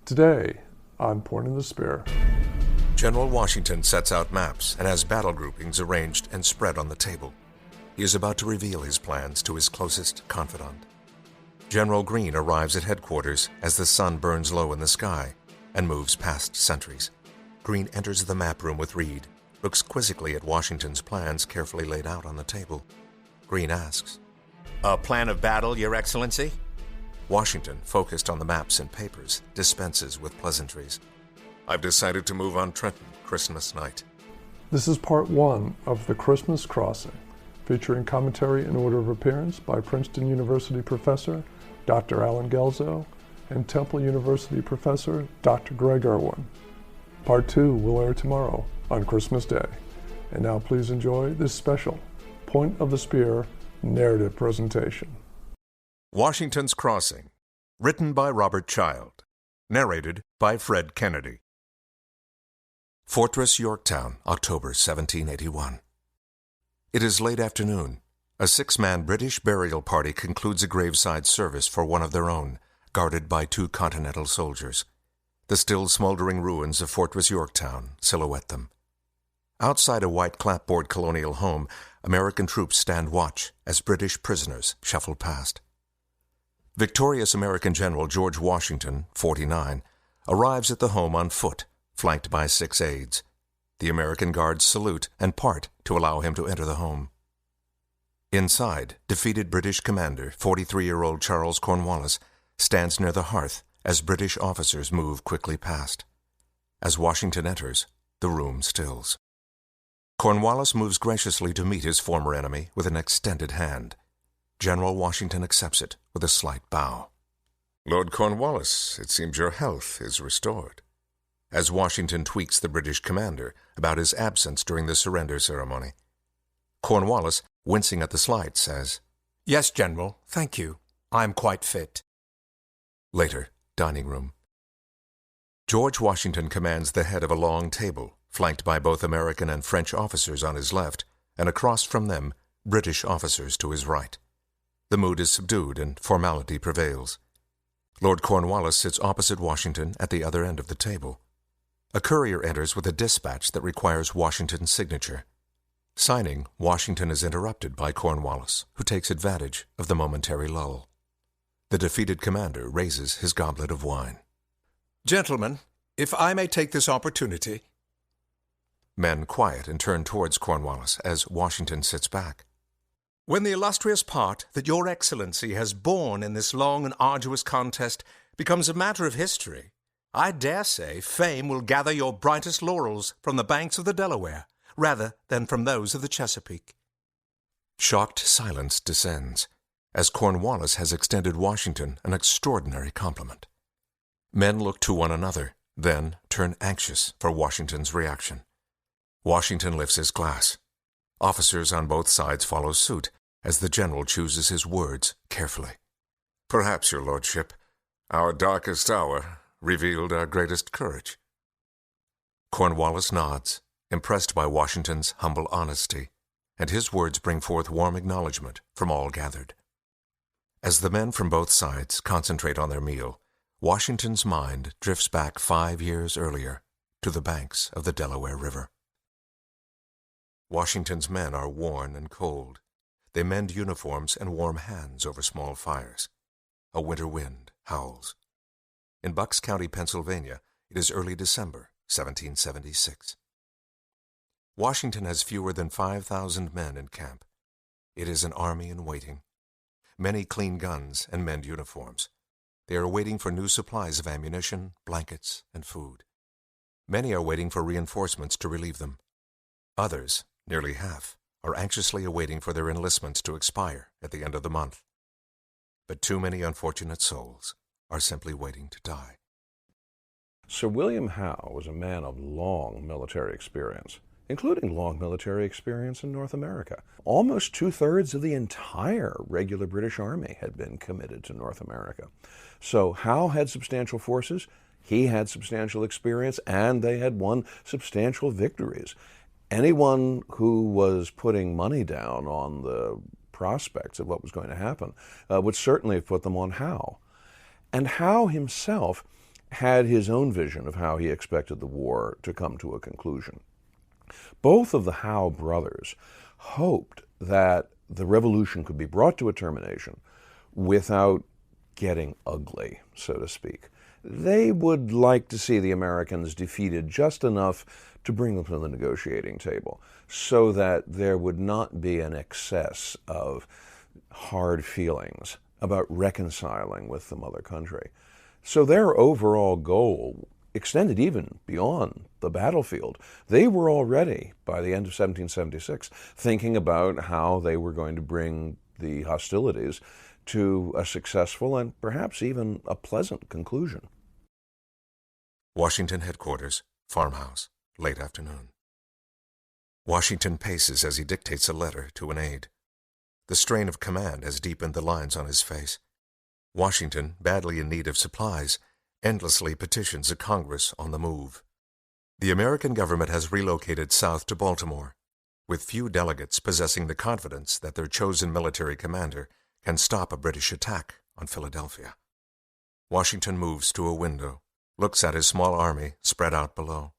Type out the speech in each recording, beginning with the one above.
Today, on Point of the Spear. General Washington sets out maps and has battle groupings arranged and spread on the table. He is about to reveal his plans to his closest confidant. General Greene arrives at headquarters as the sun burns low in the sky and moves past sentries. Greene enters the map room with Reed, looks quizzically at Washington's plans carefully laid out on the table. Greene asks, "A plan of battle, Your Excellency?" Washington, focused on the maps and papers, dispenses with pleasantries. "I've decided to move on Trenton Christmas night." This is part one of The Christmas Crossing, featuring commentary in order of appearance by Princeton University professor Dr. Alan Gelzo and Temple University professor Dr. Greg Irwin. Part two will air tomorrow on Christmas Day. And now please enjoy this special Point of the Spear narrative presentation. Washington's Crossing, written by Robert Child, narrated by Fred Kennedy. Fortress Yorktown, October 1781. It is late afternoon. A six-man British burial party concludes a graveside service for one of their own, guarded by two Continental soldiers. The still smoldering ruins of Fortress Yorktown silhouette them. Outside a white clapboard colonial home, American troops stand watch as British prisoners shuffle past. Victorious American General George Washington, 49, arrives at the home on foot, flanked by 6 aides. The American guards salute and part to allow him to enter the home. Inside, defeated British commander, 43-year-old Charles Cornwallis, stands near the hearth as British officers move quickly past. As Washington enters, the room stills. Cornwallis moves graciously to meet his former enemy with an extended hand. General Washington accepts it with a slight bow. "Lord Cornwallis, it seems your health is restored." As Washington tweaks the British commander about his absence during the surrender ceremony. Cornwallis, wincing at the slight, says, "Yes, General, thank you. I'm quite fit." Later, dining room. George Washington commands the head of a long table, flanked by both American and French officers on his left, and across from them, British officers to his right. The mood is subdued and formality prevails. Lord Cornwallis sits opposite Washington at the other end of the table. A courier enters with a dispatch that requires Washington's signature. Signing, Washington is interrupted by Cornwallis, who takes advantage of the momentary lull. The defeated commander raises his goblet of wine. "Gentlemen, if I may take this opportunity..." Men quiet and turn towards Cornwallis as Washington sits back. "When the illustrious part that Your Excellency has borne in this long and arduous contest becomes a matter of history, I dare say fame will gather your brightest laurels from the banks of the Delaware, rather than from those of the Chesapeake." Shocked silence descends, as Cornwallis has extended Washington an extraordinary compliment. Men look to one another, then turn anxious for Washington's reaction. Washington lifts his glass. Officers on both sides follow suit, as the general chooses his words carefully. "Perhaps, your lordship, our darkest hour revealed our greatest courage." Cornwallis nods, impressed by Washington's humble honesty, and his words bring forth warm acknowledgment from all gathered. As the men from both sides concentrate on their meal, Washington's mind drifts back 5 years earlier to the banks of the Delaware River. Washington's men are worn and cold. They mend uniforms and warm hands over small fires. A winter wind howls. In Bucks County, Pennsylvania, it is early December, 1776. Washington has fewer than 5,000 men in camp. It is an army in waiting. Many clean guns and mend uniforms. They are waiting for new supplies of ammunition, blankets, and food. Many are waiting for reinforcements to relieve them. Others, nearly half, are anxiously awaiting for their enlistments to expire at the end of the month. But too many unfortunate souls are simply waiting to die. Sir William Howe was a man of long military experience, including long military experience in North America. Almost 2/3 of the entire regular British Army had been committed to North America. So Howe had substantial forces, he had substantial experience, and they had won substantial victories. Anyone who was putting money down on the prospects of what was going to happen would certainly have put them on Howe. And Howe himself had his own vision of how he expected the war to come to a conclusion. Both of the Howe brothers hoped that the revolution could be brought to a termination without getting ugly, so to speak. They would like to see the Americans defeated just enough to bring them to the negotiating table so that there would not be an excess of hard feelings about reconciling with the mother country. So their overall goal extended even beyond the battlefield. They were already, by the end of 1776, thinking about how they were going to bring the hostilities to a successful and perhaps even a pleasant conclusion. Washington headquarters, farmhouse, late afternoon. Washington paces as he dictates a letter to an aide. The strain of command has deepened the lines on his face. Washington, badly in need of supplies, endlessly petitions a Congress on the move. The American government has relocated south to Baltimore, with few delegates possessing the confidence that their chosen military commander can stop a British attack on Philadelphia. Washington moves to a window, looks at his small army spread out below.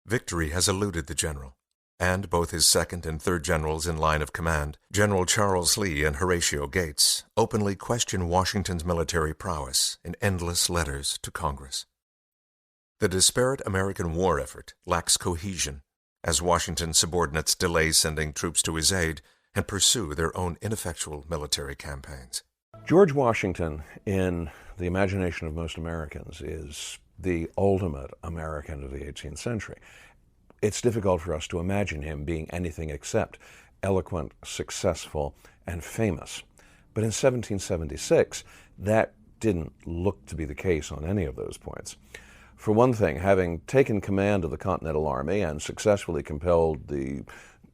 Victory has eluded the general, and both his second and third generals in line of command, General Charles Lee and Horatio Gates, openly question Washington's military prowess in endless letters to Congress. The disparate American war effort lacks cohesion, as Washington's subordinates delay sending troops to his aid and pursue their own ineffectual military campaigns. George Washington, in the imagination of most Americans, is the ultimate American of the 18th century. It's difficult for us to imagine him being anything except eloquent, successful, and famous. But in 1776, that didn't look to be the case on any of those points. For one thing, having taken command of the Continental Army and successfully compelled the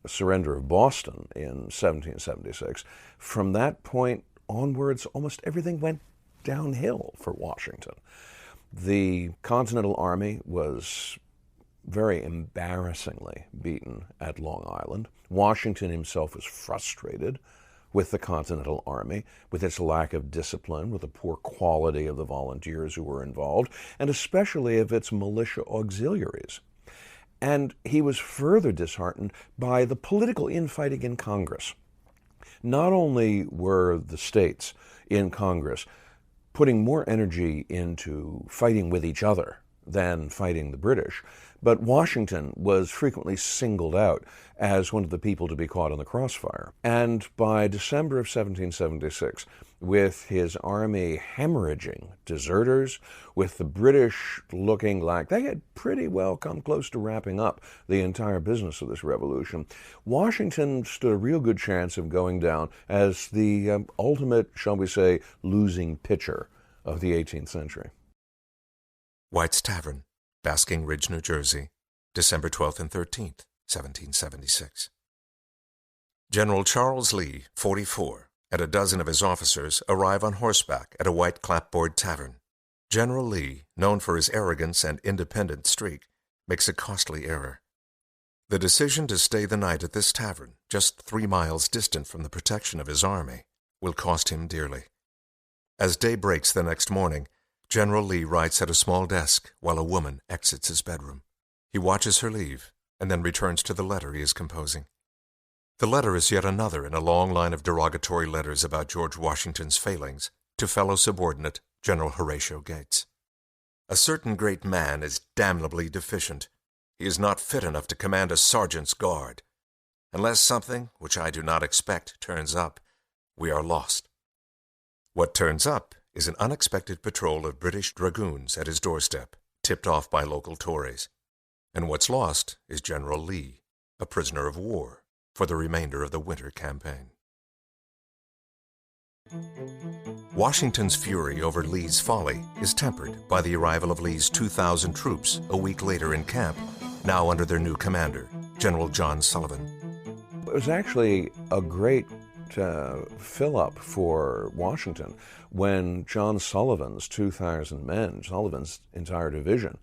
surrender of Boston in 1776, from that point onwards, almost everything went downhill for Washington. The Continental Army was very embarrassingly beaten at Long Island. Washington himself was frustrated with the Continental Army, with its lack of discipline, with the poor quality of the volunteers who were involved, and especially of its militia auxiliaries. And he was further disheartened by the political infighting in Congress. Not only were the states in Congress putting more energy into fighting with each other than fighting the British, but Washington was frequently singled out as one of the people to be caught in the crossfire. And by December of 1776, with his army hemorrhaging deserters, with the British looking like they had pretty well come close to wrapping up the entire business of this revolution, Washington stood a real good chance of going down as the ultimate, shall we say, losing pitcher of the 18th century. White's Tavern, Basking Ridge, New Jersey, December 12th and 13th, 1776. General Charles Lee, 44, and a dozen of his officers arrive on horseback at a white clapboard tavern. General Lee, known for his arrogance and independent streak, makes a costly error. The decision to stay the night at this tavern, just 3 miles distant from the protection of his army, will cost him dearly. As day breaks the next morning, General Lee writes at a small desk while a woman exits his bedroom. He watches her leave and then returns to the letter he is composing. The letter is yet another in a long line of derogatory letters about George Washington's failings to fellow subordinate General Horatio Gates. A certain great man is damnably deficient. He is not fit enough to command a sergeant's guard. Unless something, which I do not expect, turns up, we are lost. What turns up is an unexpected patrol of British dragoons at his doorstep, tipped off by local Tories. And what's lost is General Lee, a prisoner of war for the remainder of the winter campaign. Washington's fury over Lee's folly is tempered by the arrival of Lee's 2,000 troops a week later in camp, now under their new commander, General John Sullivan. It was actually a great fill-up for Washington when John Sullivan's 2,000 men, Sullivan's entire division,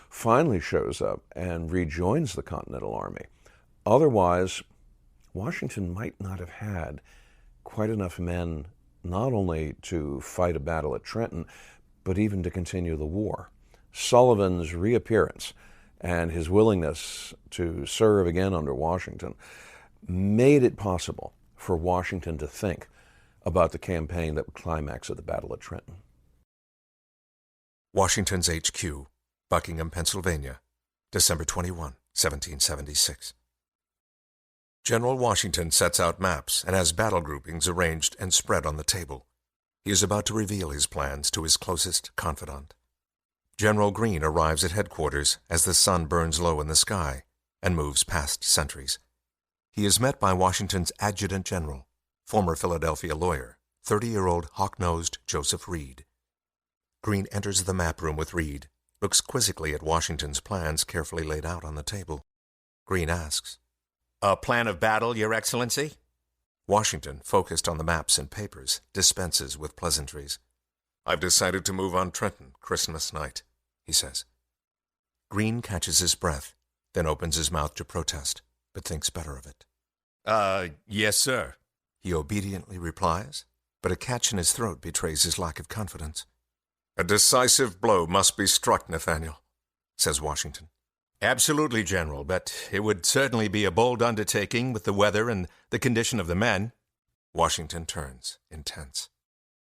finally shows up and rejoins the Continental Army. Otherwise, Washington might not have had quite enough men not only to fight a battle at Trenton, but even to continue the war. Sullivan's reappearance and his willingness to serve again under Washington made it possible for Washington to think about the campaign that would climax at the Battle of Trenton. Washington's HQ, Buckingham, Pennsylvania, December 21, 1776. General Washington sets out maps and has battle groupings arranged and spread on the table. He is about to reveal his plans to his closest confidant. General Greene arrives at headquarters as the sun burns low in the sky and moves past sentries. He is met by Washington's adjutant general, former Philadelphia lawyer, 30-year-old hawk-nosed Joseph Reed. Greene enters the map room with Reed, looks quizzically at Washington's plans carefully laid out on the table. Greene asks, "A plan of battle, Your Excellency?" Washington, focused on the maps and papers, dispenses with pleasantries. "I've decided to move on Trenton Christmas night," he says. Greene catches his breath, then opens his mouth to protest, but thinks better of it. Yes, sir," he obediently replies, but a catch in his throat betrays his lack of confidence. "A decisive blow must be struck, Nathaniel," says Washington. "Absolutely, General, but it would certainly be a bold undertaking with the weather and the condition of the men." Washington turns, intense.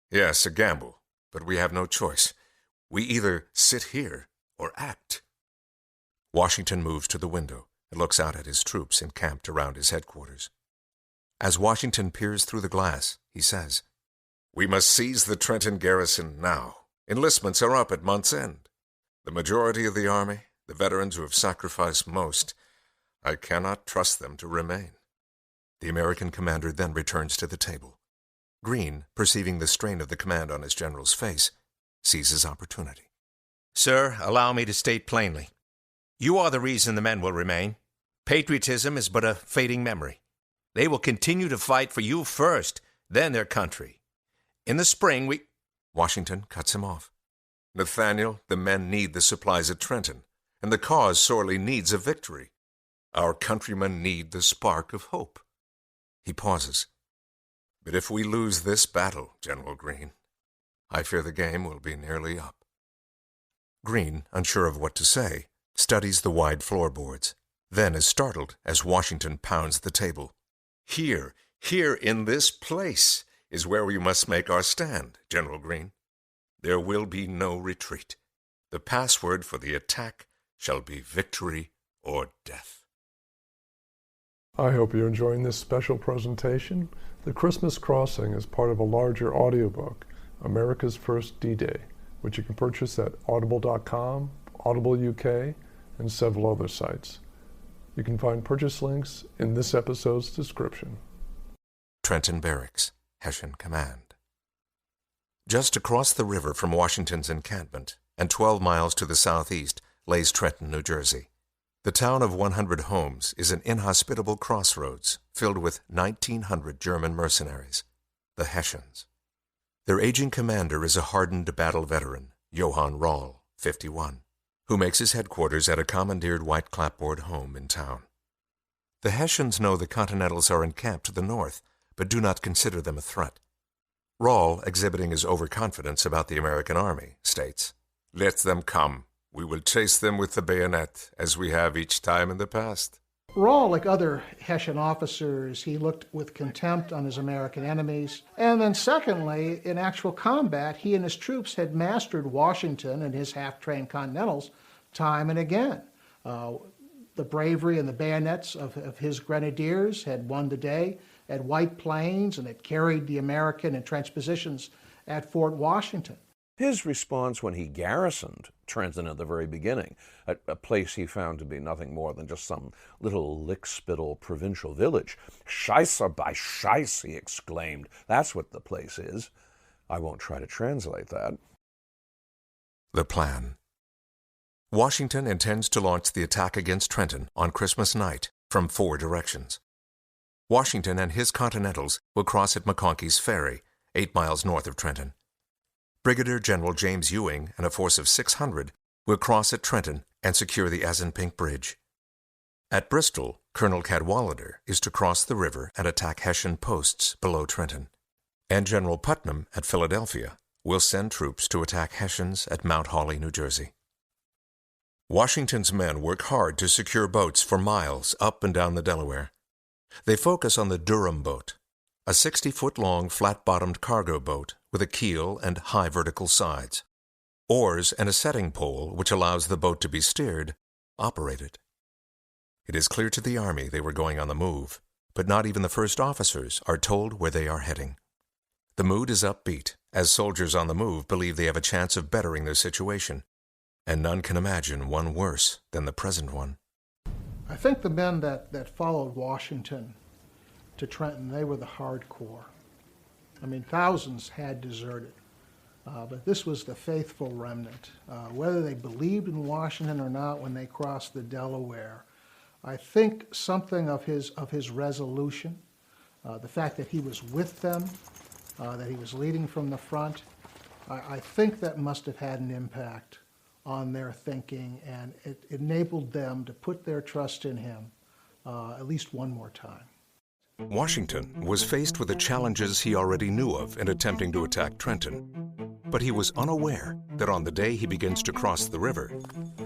"Yes, a gamble, but we have no choice. We either sit here or act." Washington moves to the window and looks out at his troops encamped around his headquarters. As Washington peers through the glass, he says, "We must seize the Trenton garrison now. Enlistments are up at month's end. The majority of the army, the veterans who have sacrificed most, I cannot trust them to remain." The American commander then returns to the table. Greene, perceiving the strain of the command on his general's face, sees his opportunity. "Sir, allow me to state plainly. You are the reason the men will remain. Patriotism is but a fading memory. They will continue to fight for you first, then their country. In the spring, we—" Washington cuts him off. "Nathaniel, the men need the supplies at Trenton, and the cause sorely needs a victory. Our countrymen need the spark of hope." He pauses. "But if we lose this battle, General Greene, I fear the game will be nearly up." Greene, unsure of what to say, studies the wide floorboards, then is startled as Washington pounds the table. Here in this place is where we must make our stand, General Greene. There will be no retreat. The password for the attack shall be victory or death." I hope you're enjoying this special presentation. The Christmas Crossing is part of a larger audiobook, America's First D-Day, which you can purchase at audible.com, Audible UK, and several other sites. You can find purchase links in this episode's description. Trenton Barracks, Hessian Command. Just across the river from Washington's encampment, and 12 miles to the southeast, lays Trenton, New Jersey. The town of 100 homes is an inhospitable crossroads filled with 1,900 German mercenaries, the Hessians. Their aging commander is a hardened battle veteran, Johann Rahl, 51, who makes his headquarters at a commandeered white clapboard home in town. The Hessians know the Continentals are encamped to the north, but do not consider them a threat. Rahl, exhibiting his overconfidence about the American army, states, "Let them come. We will chase them with the bayonet, as we have each time in the past." Rahl, like other Hessian officers, he looked with contempt on his American enemies. And then secondly, in actual combat, he and his troops had mastered Washington and his half-trained Continentals time and again. The bravery and the bayonets of his grenadiers had won the day at White Plains and had carried the American entrenched positions at Fort Washington. His response when he garrisoned Trenton at the very beginning, a place he found to be nothing more than just some little lickspittle provincial village. "Scheisse by Scheiss," he exclaimed. "That's what the place is." I won't try to translate that. The plan. Washington intends to launch the attack against Trenton on Christmas night from 4 directions. Washington and his Continentals will cross at McConkey's Ferry, 8 miles north of Trenton. Brigadier General James Ewing and a force of 600 will cross at Trenton and secure the Assunpink Bridge. At Bristol, Colonel Cadwalader is to cross the river and attack Hessian posts below Trenton. And General Putnam at Philadelphia will send troops to attack Hessians at Mount Holly, New Jersey. Washington's men work hard to secure boats for miles up and down the Delaware. They focus on the Durham boat, a 60-foot-long flat-bottomed cargo boat with a keel and high vertical sides. Oars and a setting pole, which allows the boat to be steered, operate it. It is clear to the Army they were going on the move, but not even the first officers are told where they are heading. The mood is upbeat, as soldiers on the move believe they have a chance of bettering their situation, and none can imagine one worse than the present one. I think the men that followed Washington to Trenton, they were the hardcore. I mean, thousands had deserted, but this was the faithful remnant. Whether they believed in Washington or not when they crossed the Delaware, I think something of his resolution, the fact that he was with them, that he was leading from the front, I think that must have had an impact on their thinking, and it enabled them to put their trust in him at least one more time. Washington was faced with the challenges he already knew of in attempting to attack Trenton. But he was unaware that on the day he begins to cross the river,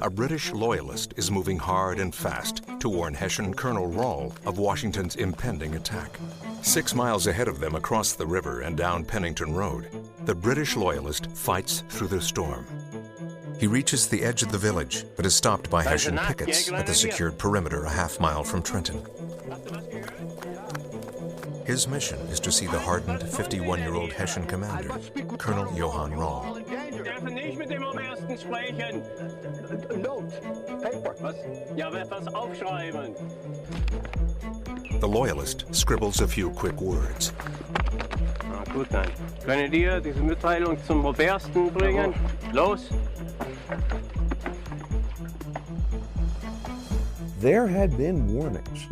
a British loyalist is moving hard and fast to warn Hessian Colonel Rall of Washington's impending attack. 6 miles ahead of them across the river and down Pennington Road, the British loyalist fights through the storm. He reaches the edge of the village, but is stopped by Hessian pickets at the secured perimeter a half-mile from Trenton. His mission is to see the hardened 51-year-old Hessian commander, Colonel Johann Rall. The loyalist scribbles a few quick words. Gut dann. Können ihr diese Mitteilung zum Obersten bringen? Los! There had been warnings,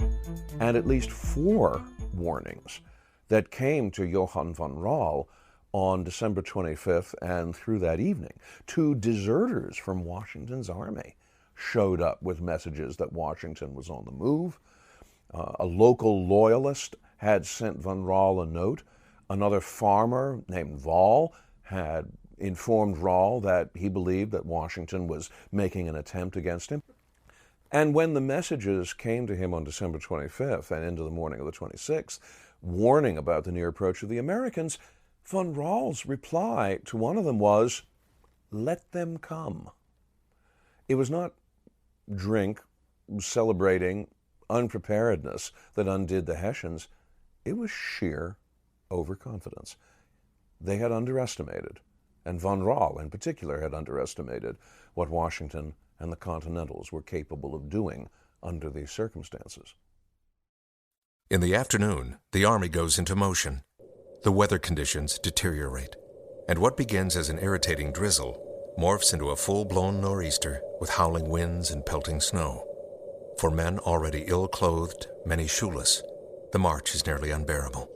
and at least 4 warnings that came to Johann von Rall on December 25th and through that evening. 2 deserters from Washington's army showed up with messages that Washington was on the move. A local loyalist had sent von Rall a note. Another farmer named Vall had informed Rall that he believed that Washington was making an attempt against him. And when the messages came to him on December 25th and into the morning of the 26th, warning about the near approach of the Americans, von Rall's reply to one of them was, "Let them come." It was not drink, celebrating, unpreparedness that undid the Hessians. It was sheer overconfidence. They had underestimated, and von Rall in particular had underestimated, what Washington and the Continentals were capable of doing under these circumstances. In the afternoon, the army goes into motion. The weather conditions deteriorate, and what begins as an irritating drizzle morphs into a full-blown nor'easter with howling winds and pelting snow. For men already ill-clothed, many shoeless, the march is nearly unbearable.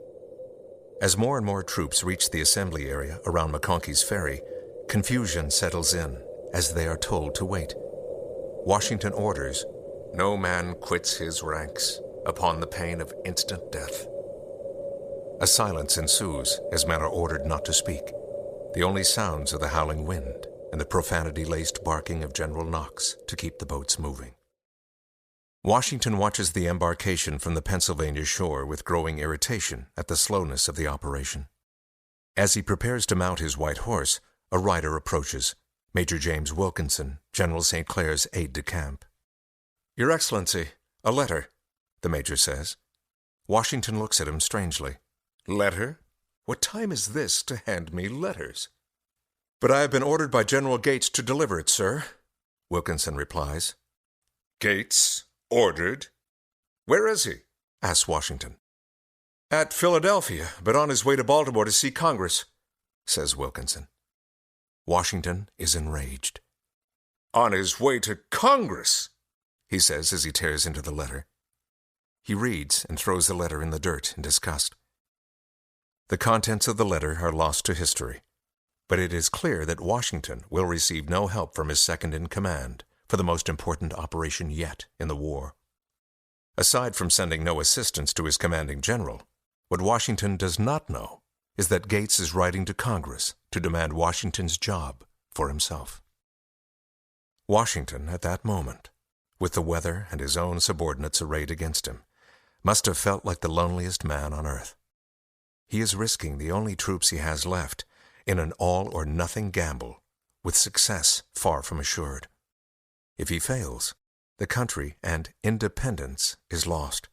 As more and more troops reach the assembly area around McConkey's Ferry, confusion settles in as they are told to wait. Washington orders, "No man quits his ranks upon the pain of instant death." A silence ensues as men are ordered not to speak. The only sounds are the howling wind and the profanity-laced barking of General Knox to keep the boats moving. Washington watches the embarkation from the Pennsylvania shore with growing irritation at the slowness of the operation. As he prepares to mount his white horse, a rider approaches, Major James Wilkinson, General St. Clair's aide-de-camp. "Your Excellency, a letter," the major says. Washington looks at him strangely. "Letter? What time is this to hand me letters?" "But I have been ordered by General Gates to deliver it, sir," Wilkinson replies. "Gates? Ordered? Where is he?" asks Washington. "At Philadelphia, but on his way to Baltimore to see Congress," says Wilkinson. Washington is enraged. "On his way to Congress," he says as he tears into the letter. He reads and throws the letter in the dirt in disgust. The contents of the letter are lost to history, but it is clear that Washington will receive no help from his second-in-command for the most important operation yet in the war. Aside from sending no assistance to his commanding general, what Washington does not know is that Gates is writing to Congress to demand Washington's job for himself. Washington, at that moment, with the weather and his own subordinates arrayed against him, must have felt like the loneliest man on earth. He is risking the only troops he has left in an all-or-nothing gamble, with success far from assured. If he fails, the country and independence is lost.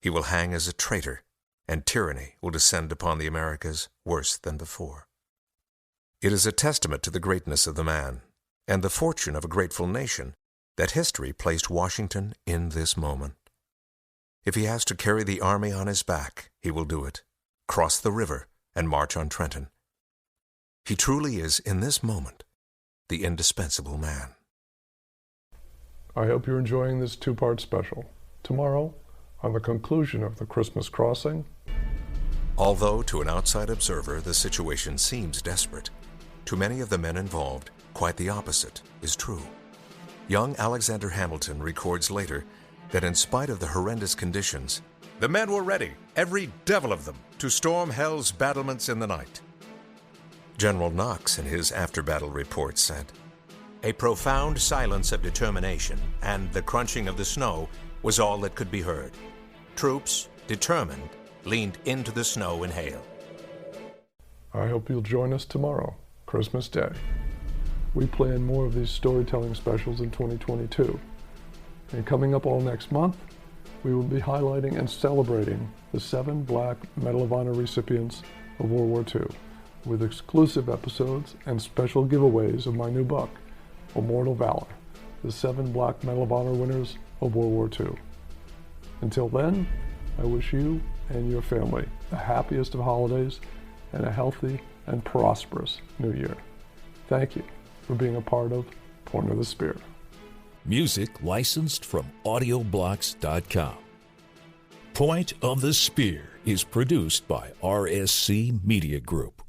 He will hang as a traitor, and tyranny will descend upon the Americas worse than before. It is a testament to the greatness of the man, and the fortune of a grateful nation, that history placed Washington in this moment. If he has to carry the army on his back, he will do it, cross the river, and march on Trenton. He truly is, in this moment, the indispensable man. I hope you're enjoying this two-part special. Tomorrow, on the conclusion of the Christmas crossing. Although to an outside observer the situation seems desperate, to many of the men involved, quite the opposite is true. Young Alexander Hamilton records later that in spite of the horrendous conditions, the men were ready, every devil of them, to storm hell's battlements in the night. General Knox, in his after-battle report, said, "A profound silence of determination and the crunching of the snow was all that could be heard. Troops, determined, leaned into the snow and hail." I hope you'll join us tomorrow, Christmas Day. We plan more of these storytelling specials in 2022. And coming up all next month, we will be highlighting and celebrating the 7 Black Medal of Honor recipients of World War II, with exclusive episodes and special giveaways of my new book, Immortal Valor, the 7 Black Medal of Honor winners of World War II. Until then, I wish you and your family the happiest of holidays and a healthy and prosperous New Year. Thank you for being a part of Point of the Spear. Music licensed from audioblocks.com. Point of the Spear is produced by RSC Media Group.